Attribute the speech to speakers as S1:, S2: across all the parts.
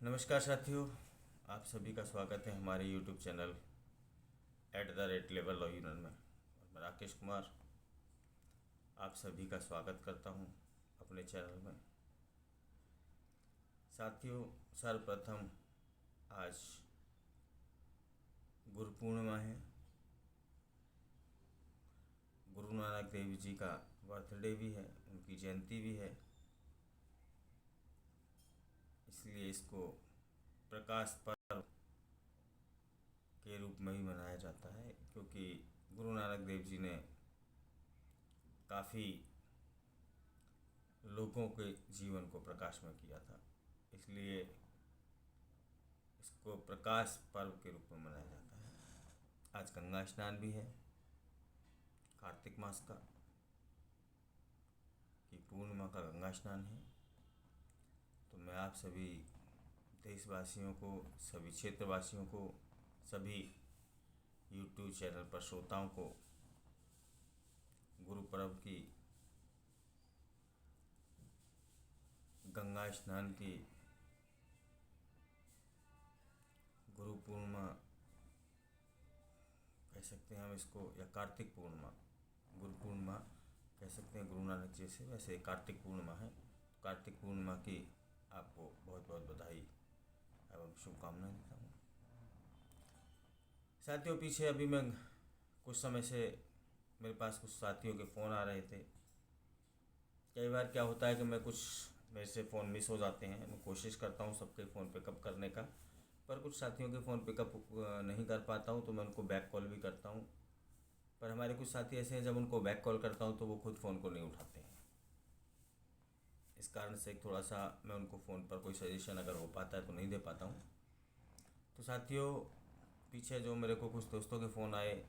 S1: नमस्कार साथियों, आप सभी का स्वागत है हमारे YouTube channel @level of union में। और मैं राकेश कुमार आप सभी का स्वागत करता हूं अपने चैनल में। साथियों, सर्वप्रथम आज गुरु पूर्णिमा है। गुरु नानक देव जी का बर्थडे भी है, उनकी जयंती भी है, इसलिए इसको प्रकाश पर्व के रूप में ही मनाया जाता है, क्योंकि गुरु नानक देव जी ने काफ़ी लोगों के जीवन को प्रकाश में किया था, इसलिए इसको प्रकाश पर्व के रूप में मनाया जाता है। आज गंगा स्नान भी है, कार्तिक मास का कि पूर्णिमा का गंगा स्नान है। तो मैं आप सभी देशवासियों को, सभी क्षेत्रवासियों को, सभी YouTube चैनल पर श्रोताओं को गुरु पर्व की, गंगा स्नान की, गुरु पूर्णिमा कह सकते हैं हम इसको, या कार्तिक पूर्णिमा, गुरु पूर्णिमा कह सकते हैं गुरु नानक जी से, वैसे कार्तिक पूर्णिमा है। कार्तिक पूर्णिमा की आपको बहुत बहुत बधाई एवं शुभकामनाएं देता हूँ। साथियों, पीछे अभी मैं कुछ समय से मेरे पास कुछ साथियों के फ़ोन आ रहे थे। कई बार क्या होता है कि मेरे से फ़ोन मिस हो जाते हैं। मैं कोशिश करता हूँ सबके फ़ोन पिकअप करने का, पर कुछ साथियों के फ़ोन पिकअप नहीं कर पाता हूँ, तो मैं उनको बैक कॉल भी करता हूँ। पर हमारे कुछ साथी ऐसे हैं, जब उनको बैक कॉल करता हूँ तो वो खुद फ़ोन को नहीं उठाते हैं। इस कारण से थोड़ा सा मैं उनको फ़ोन पर कोई सजेशन अगर हो पाता है तो नहीं दे पाता हूँ। तो साथियों, पीछे जो मेरे को कुछ दोस्तों के फ़ोन आए,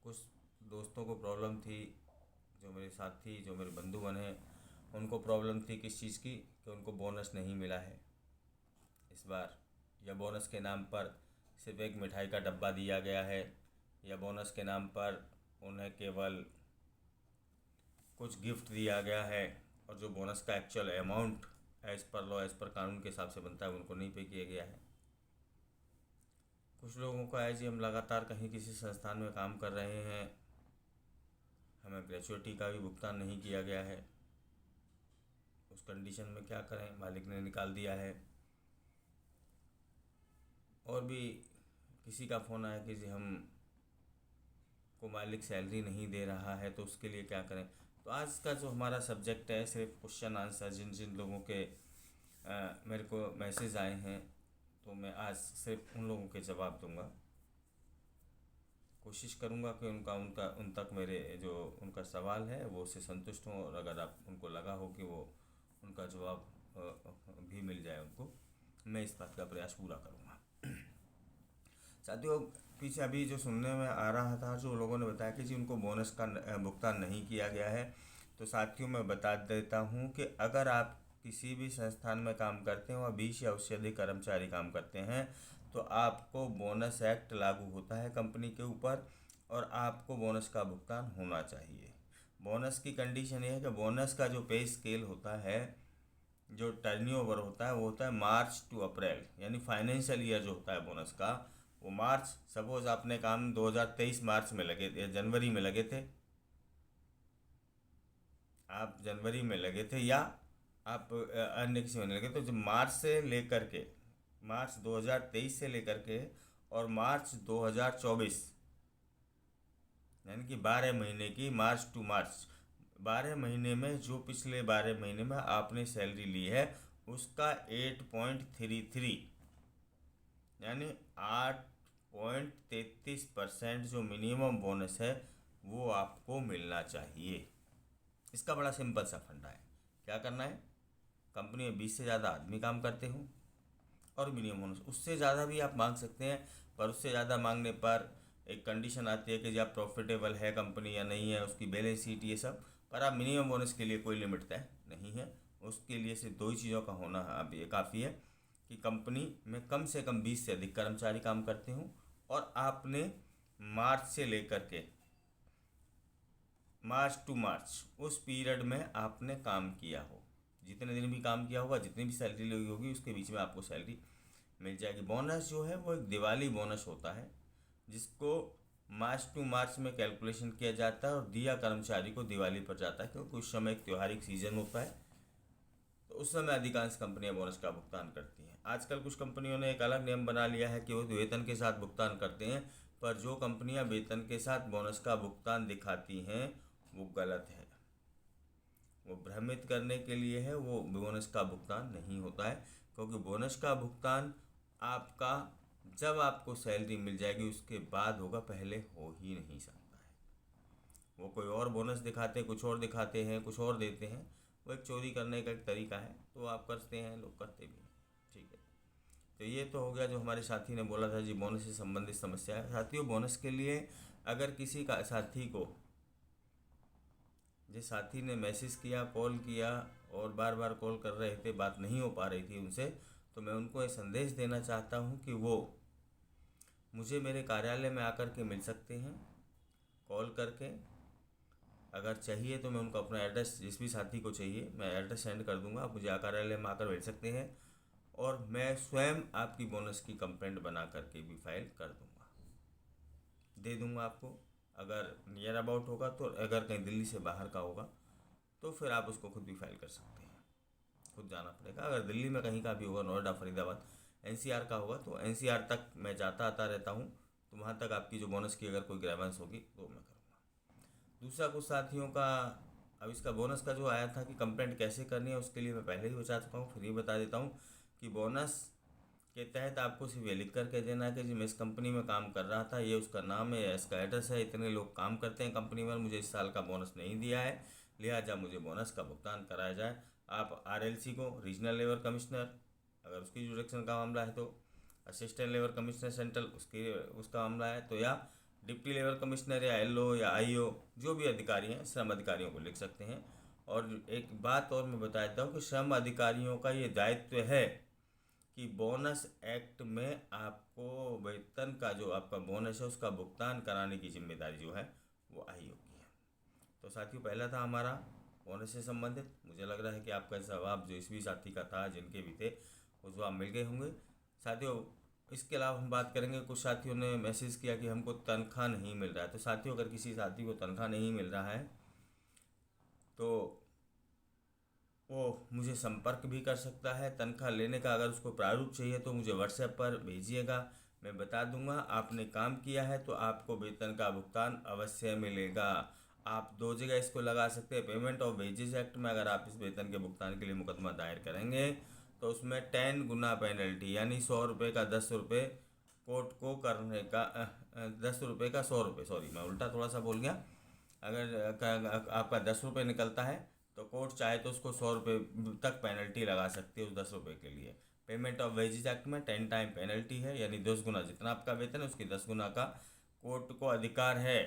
S1: कुछ दोस्तों को प्रॉब्लम थी, जो मेरे साथी, जो मेरे बंधु बने, उनको प्रॉब्लम थी किस चीज़ की, कि उनको बोनस नहीं मिला है इस बार, या बोनस के नाम पर सिर्फ एक मिठाई का डब्बा दिया गया है, या बोनस के नाम पर उन्हें केवल कुछ गिफ्ट दिया गया है, और जो बोनस का actual amount as per law, as per कानून के हिसाब से बनता है, उनको नहीं पे किया गया है। कुछ लोगों को है जी, हम लगातार कहीं किसी संस्थान में काम कर रहे हैं, हमें ग्रेचुइटी का भी भुगतान नहीं किया गया है। उस कंडीशन में क्या करें, मालिक ने निकाल दिया है। और भी किसी का फ़ोन आया कि जी हम को मालिक सैलरी नहीं दे रहा है, तो उसके लिए क्या करें। तो आज का जो हमारा सब्जेक्ट है, सिर्फ क्वेश्चन आंसर, जिन जिन लोगों के मेरे को मैसेज आए हैं, तो मैं आज सिर्फ उन लोगों के जवाब दूंगा। कोशिश करूंगा कि उन तक मेरे जो उनका सवाल है वो उससे संतुष्ट हों, और अगर आप उनको लगा हो कि वो उनका जवाब भी मिल जाए उनको, मैं इस बात का प्रयास पूरा करूंगा। साथियों, पीछे अभी जो सुनने में आ रहा था, जो लोगों ने बताया कि जी उनको बोनस का भुगतान नहीं किया गया है, तो साथियों मैं बता देता हूं कि अगर आप किसी भी संस्थान में काम करते हो और 20 या उससे अधिक कर्मचारी काम करते हैं, तो आपको बोनस एक्ट लागू होता है कंपनी के ऊपर, और आपको बोनस का भुगतान होना चाहिए। बोनस की कंडीशन ये है कि बोनस का जो पे स्केल होता है, जो टर्नओवर होता है, वो होता है मार्च टू अप्रैल, यानी फाइनेंशियल ईयर जो होता है बोनस का, वो मार्च, सपोज आपने काम 2023 मार्च में लगे या जनवरी में लगे थे, आप जनवरी में लगे थे, या आप अन्य किसी में लगे, तो जो मार्च से लेकर के, मार्च 2023 से लेकर के और मार्च 2024, यानी कि 12 महीने की, मार्च टू मार्च, 12 महीने में जो पिछले 12 महीने में आपने सैलरी ली है, उसका 8.33 यानी 8.33% जो मिनिमम बोनस है वो आपको मिलना चाहिए। इसका बड़ा सिंपल सा फंडा है। क्या करना है, कंपनी में 20 से ज़्यादा आदमी काम करते हों और मिनिमम बोनस, उससे ज़्यादा भी आप मांग सकते हैं, पर उससे ज़्यादा मांगने पर एक कंडीशन आती है कि जब प्रॉफिटेबल है कंपनी या नहीं है, उसकी बैलेंस शीट, ये सब। पर आप मिनिमम बोनस के लिए कोई लिमिट तय नहीं है, उसके लिए सिर्फ दो ही चीज़ों का होना अब ये काफ़ी है कि कंपनी में कम से कम 20 से अधिक कर्मचारी काम करते हों, और आपने मार्च से लेकर के मार्च टू मार्च उस पीरियड में आपने काम किया हो, जितने दिन भी काम किया होगा, जितनी भी सैलरी लगी होगी, उसके बीच में आपको सैलरी मिल जाएगी। बोनस जो है वो एक दिवाली बोनस होता है, जिसको मार्च टू मार्च में कैलकुलेशन किया जाता है और दिया कर्मचारी को दिवाली पर जाता है, क्योंकि उस समय एक त्योहारिक सीजन होता है, तो उस समय अधिकांश कंपनियां बोनस का भुगतान करती हैं। आजकल कुछ कंपनियों ने एक अलग नियम बना लिया है कि वो वेतन के साथ भुगतान करते हैं, पर जो कंपनियां वेतन के साथ बोनस का भुगतान दिखाती हैं वो गलत है। वो भ्रमित करने के लिए है, वो बोनस का भुगतान नहीं होता है, क्योंकि बोनस का भुगतान आपका जब आपको सैलरी मिल जाएगी उसके बाद होगा, पहले हो ही नहीं सकता है। वो कोई और बोनस दिखाते हैं, कुछ और दिखाते हैं, कुछ और देते हैं, वो एक चोरी करने का एक तरीका है, तो आप करते हैं, लोग करते भी हैं। ठीक है, तो ये तो हो गया जो हमारे साथी ने बोला था जी, बोनस से संबंधित समस्या है। साथियों, बोनस के लिए अगर किसी का साथी को, जिस साथी ने मैसेज किया, कॉल किया और बार बार कॉल कर रहे थे, बात नहीं हो पा रही थी उनसे, तो मैं उनको ये संदेश देना चाहता हूँ कि वो मुझे मेरे कार्यालय में आकर के मिल सकते हैं कॉल करके। अगर चाहिए तो मैं उनको अपना एड्रेस, जिस भी साथी को चाहिए मैं एड्रेस सेंड कर दूंगा, आप मुझे कार्यालय में आकर मिल सकते हैं, और मैं स्वयं आपकी बोनस की कंप्लेंट बना करके भी फाइल कर दूंगा, दे दूंगा आपको। अगर नियर अबाउट होगा तो, अगर कहीं दिल्ली से बाहर का होगा तो फिर आप उसको खुद भी फाइल कर सकते हैं, खुद जाना पड़ेगा। अगर दिल्ली में कहीं का भी होगा, नोएडा, फरीदाबाद, एनसीआर का होगा, तो एनसीआर तक मैं जाता आता रहता हूँ, तो वहाँ तक आपकी जो बोनस की अगर कोई ग्रेवेंस होगी तो मैं करूँगा। दूसरा, कुछ साथियों का अब इसका बोनस का जो आया था कि कंप्लेंट कैसे करनी है, उसके लिए मैं पहले ही बता चुका हूँ, फिर ही बता देता हूँ कि बोनस के तहत आपको सिर्फ ये लिख करके देना है कि जी मैं इस कंपनी में काम कर रहा था, ये उसका नाम है, इसका एड्रेस है, इतने लोग काम करते हैं कंपनी में, मुझे इस साल का बोनस नहीं दिया है, लिहाजा मुझे बोनस का भुगतान कराया जाए। आप आरएलसी को, रीजनल लेबर कमिश्नर, अगर उसकी जुरिडिक्शन का मामला है तो असिस्टेंट लेबर कमिश्नर सेंट्रल, उसका मामला है तो, या डिप्टी लेबर कमिश्नर या एलओ या आईओ, जो भी अधिकारी हैं, श्रम अधिकारियों को लिख सकते हैं। और एक बात और मैं बता देता हूँ कि श्रम अधिकारियों का ये दायित्व है कि बोनस एक्ट में आपको वेतन का, जो आपका बोनस है उसका भुगतान कराने की जिम्मेदारी जो है वो आईओ की है। तो साथियों, पहला था हमारा बोनस से संबंधित। मुझे लग रहा है कि आपका जवाब जो इस भी साथी का था, जिनके भी थे, वो जवाब मिल गए होंगे। साथियों, इसके अलावा हम बात करेंगे, कुछ साथियों ने मैसेज किया कि हमको तनख्वाह नहीं मिल रहा है। तो साथियों, अगर किसी साथी को तनख्वाह नहीं मिल रहा है तो वो मुझे संपर्क भी कर सकता है। तनख्वाह लेने का अगर उसको प्रारूप चाहिए तो मुझे व्हाट्सएप पर भेजिएगा, मैं बता दूंगा। आपने काम किया है तो आपको वेतन का भुगतान अवश्य मिलेगा। आप दो जगह इसको लगा सकते हैं। पेमेंट ऑफ वेजेस एक्ट में अगर आप इस वेतन के भुगतान के लिए मुकदमा दायर करेंगे तो उसमें 10 गुना पेनल्टी, यानी 100 रुपये का 10 रुपये कोर्ट को करने का, 10 रुपये का 100 रुपये, सॉरी मैं उल्टा थोड़ा सा बोल गया। अगर आपका 10 रुपये निकलता है तो कोर्ट चाहे तो उसको 100 रुपये तक पेनल्टी लगा सकती है उस 10 रुपये के लिए। पेमेंट ऑफ वेजेज एक्ट में 10 टाइम पेनल्टी है, यानी 10 गुना जितना आपका वेतन है उसकी 10 गुना का कोर्ट को अधिकार है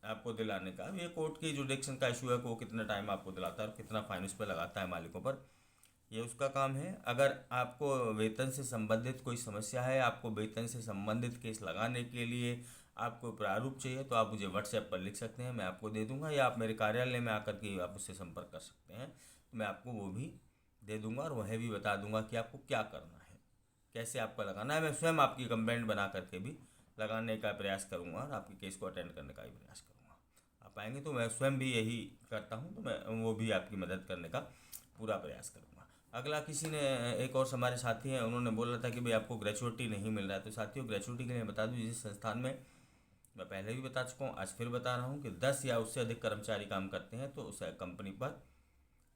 S1: आपको दिलाने का। अब ये कोर्ट की जुडिक्शन का इशू है कि वो कितना टाइम आपको दिलाता है और कितना फाइन उस पर लगाता है मालिकों पर, ये उसका काम है। अगर आपको वेतन से संबंधित कोई समस्या है, आपको वेतन से संबंधित केस लगाने के लिए आपको प्रारूप चाहिए, तो आप मुझे व्हाट्सएप पर लिख सकते हैं, मैं आपको दे दूंगा, या आप मेरे कार्यालय में आकर के आप मुझसे संपर्क कर सकते हैं, तो मैं आपको वो भी दे दूंगा और वह भी बता दूंगा कि आपको क्या करना है, कैसे आपको लगाना है। मैं स्वयं आपकी कंप्लेंट बना करके भी लगाने का प्रयास करूँगा और आपके केस को अटेंड करने का भी प्रयास करूँगा। आप आएंगे तो मैं स्वयं भी यही करता हूँ, तो मैं वो भी आपकी मदद करने का पूरा प्रयास करूँगा। अगला किसी ने, एक और हमारे साथी हैं, उन्होंने बोला था कि भाई आपको ग्रेचुइटी नहीं मिल रहा है। तो साथियों, ग्रेचुइटी के लिए बता दूं, जिस संस्थान में मैं पहले भी बता चुका हूँ, आज फिर बता रहा हूँ कि 10 या उससे अधिक कर्मचारी काम करते हैं तो उस कंपनी पर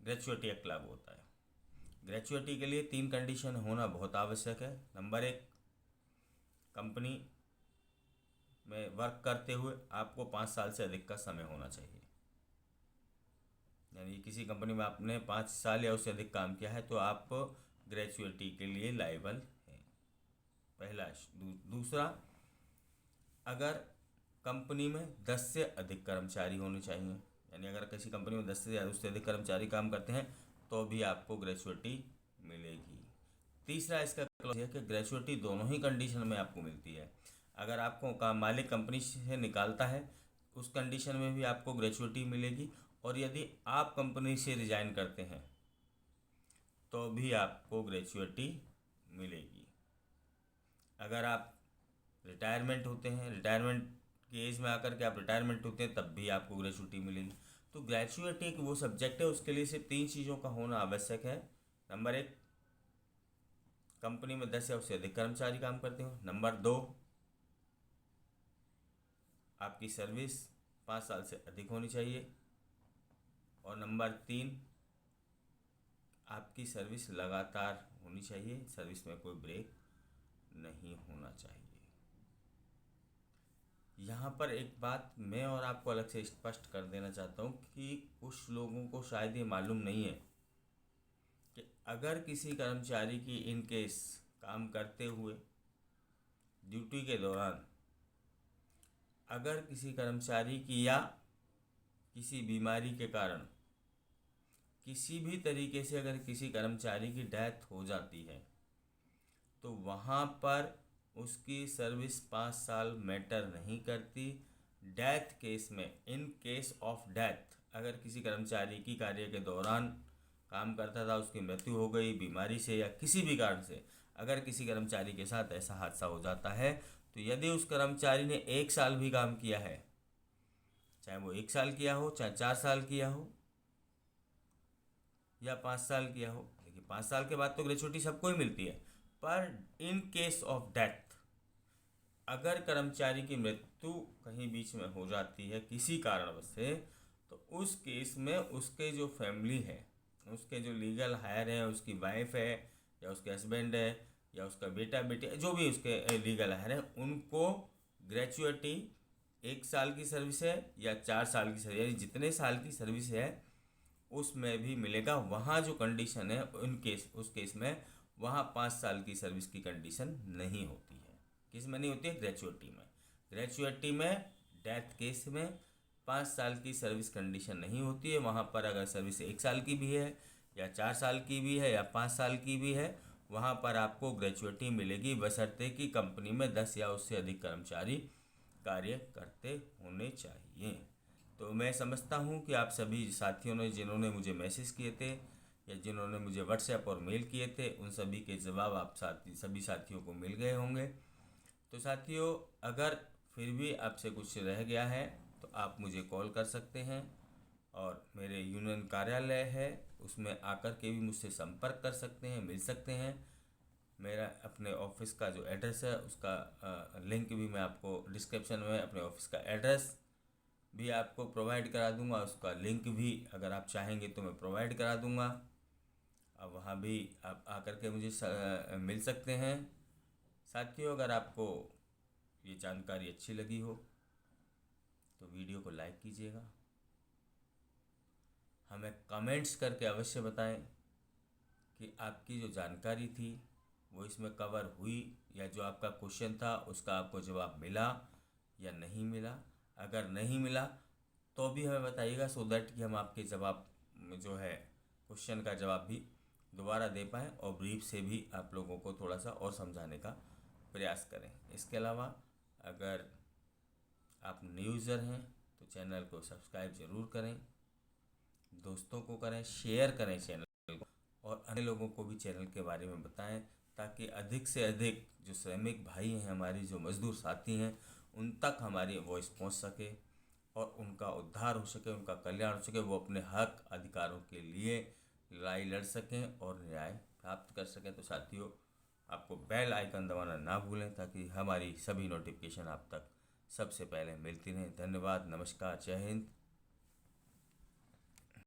S1: ग्रेचुइटी एक्ट लागू होता है। ग्रेचुइटी के लिए 3 कंडीशन होना बहुत आवश्यक है। नंबर 1, कंपनी में वर्क करते हुए आपको 5 साल से अधिक का समय होना चाहिए, यानी किसी कंपनी में आपने 5 साल या उससे अधिक काम किया है तो आप ग्रेचुइटी के लिए लायबल हैं, पहला। दूसरा, अगर कंपनी में 10 से अधिक कर्मचारी होने चाहिए, यानी अगर किसी कंपनी में 10 से या उससे अधिक कर्मचारी काम करते हैं तो भी आपको ग्रेचुइटी मिलेगी। तीसरा इसका क्लॉज है कि ग्रेचुइटी दोनों ही कंडीशन में आपको मिलती है। अगर आपको मालिक कंपनी से निकालता है उस कंडीशन में भी आपको ग्रेचुइटी मिलेगी, और यदि आप कंपनी से रिजाइन करते हैं तो भी आपको ग्रेचुइटी मिलेगी। अगर आप रिटायरमेंट होते हैं, रिटायरमेंट की एज में आकर के आप रिटायरमेंट होते हैं, तब भी आपको ग्रेचुइटी मिलेगी। तो ग्रेचुइटी एक वो सब्जेक्ट है, उसके लिए सिर्फ 3 चीज़ों का होना आवश्यक है। नंबर 1, कंपनी में 10 या उससे अधिक कर्मचारी काम करते हो। नंबर 2, आपकी सर्विस 5 साल से अधिक होनी चाहिए। और नंबर 3, आपकी सर्विस लगातार होनी चाहिए, सर्विस में कोई ब्रेक नहीं होना चाहिए। यहाँ पर एक बात मैं और आपको अलग से स्पष्ट कर देना चाहता हूँ कि कुछ लोगों को शायद ये मालूम नहीं है कि अगर किसी कर्मचारी की इन केस काम करते हुए ड्यूटी के दौरान अगर किसी कर्मचारी की या किसी बीमारी के कारण किसी भी तरीके से अगर किसी कर्मचारी की डेथ हो जाती है, तो वहाँ पर उसकी सर्विस 5 साल मैटर नहीं करती। डेथ केस में, इन केस ऑफ डेथ, अगर किसी कर्मचारी की कार्य के दौरान काम करता था, उसकी मृत्यु हो गई बीमारी से या किसी भी कारण से, अगर किसी कर्मचारी के साथ ऐसा हादसा हो जाता है, तो यदि उस कर्मचारी ने 1 साल भी काम किया है, चाहे वो 1 साल किया हो, चाहे 4 साल किया हो या 5 साल किया हो, देखिए 5 साल के बाद तो ग्रेचुइटी सबको ही मिलती है, पर इन केस ऑफ डेथ अगर कर्मचारी की मृत्यु कहीं बीच में हो जाती है किसी कारणवश से, तो उस केस में उसके जो फैमिली है, उसके जो लीगल हायर है, उसकी वाइफ है या उसके हस्बैंड है या उसका बेटा बेटी, जो भी उसके लीगल हायर है, उनको ग्रेचुइटी 1 साल की सर्विस है या 4 साल की सर्विस, यानी जितने साल की सर्विस है उसमें भी मिलेगा। वहाँ जो कंडीशन है उस केस में वहाँ 5 साल की सर्विस की कंडीशन नहीं होती है। किस में नहीं होती है? ग्रेचुइटी में। ग्रेचुइटी में डेथ केस में 5 साल की सर्विस कंडीशन नहीं होती है। वहाँ पर अगर सर्विस 1 साल की भी है या 4 साल की भी है या 5 साल की भी है, वहाँ पर आपको ग्रेचुइटी मिलेगी, बशर्ते कि कंपनी में 10 या उससे अधिक कर्मचारी कार्य करते होने चाहिए। तो मैं समझता हूँ कि आप सभी साथियों ने, जिन्होंने मुझे मैसेज किए थे या जिन्होंने मुझे व्हाट्सएप और मेल किए थे, उन सभी के जवाब आप सभी साथियों को मिल गए होंगे। तो साथियों, अगर फिर भी आपसे कुछ रह गया है तो आप मुझे कॉल कर सकते हैं, और मेरे यूनियन कार्यालय है उसमें आकर के भी मुझसे संपर्क कर सकते हैं, मिल सकते हैं। मेरा अपने ऑफिस का जो एड्रेस है उसका लिंक भी मैं आपको डिस्क्रिप्शन में अपने ऑफिस का एड्रेस भी आपको प्रोवाइड करा दूंगा, उसका लिंक भी अगर आप चाहेंगे तो मैं प्रोवाइड करा दूंगा। अब वहाँ भी आप आकर के मुझे मिल सकते हैं। साथियों, अगर आपको ये जानकारी अच्छी लगी हो तो वीडियो को लाइक कीजिएगा, हमें कमेंट्स करके अवश्य बताएं कि आपकी जो जानकारी थी वो इसमें कवर हुई, या जो आपका क्वेश्चन था उसका आपको जवाब मिला या नहीं मिला। अगर नहीं मिला तो भी हमें बताइएगा, सो दैट कि हम आपके जवाब जो है क्वेश्चन का जवाब भी दोबारा दे पाएँ और ब्रीफ से भी आप लोगों को थोड़ा सा और समझाने का प्रयास करें। इसके अलावा अगर आप न्यू यूज़र हैं तो चैनल को सब्सक्राइब ज़रूर करें, दोस्तों को करें, शेयर करें चैनल को, और अन्य लोगों को भी चैनल के बारे में बताएं, ताकि अधिक से अधिक जो श्रमिक भाई हैं, हमारी जो मज़दूर साथी हैं, उन तक हमारी वॉइस पहुंच सके और उनका उद्धार हो सके, उनका कल्याण हो सके, वो अपने हक अधिकारों के लिए लड़ाई लड़ सकें और न्याय प्राप्त कर सकें। तो साथियों, आपको बेल आइकन दबाना ना भूलें, ताकि हमारी सभी नोटिफिकेशन आप तक सबसे पहले मिलती रहें। धन्यवाद, नमस्कार, जय हिंद।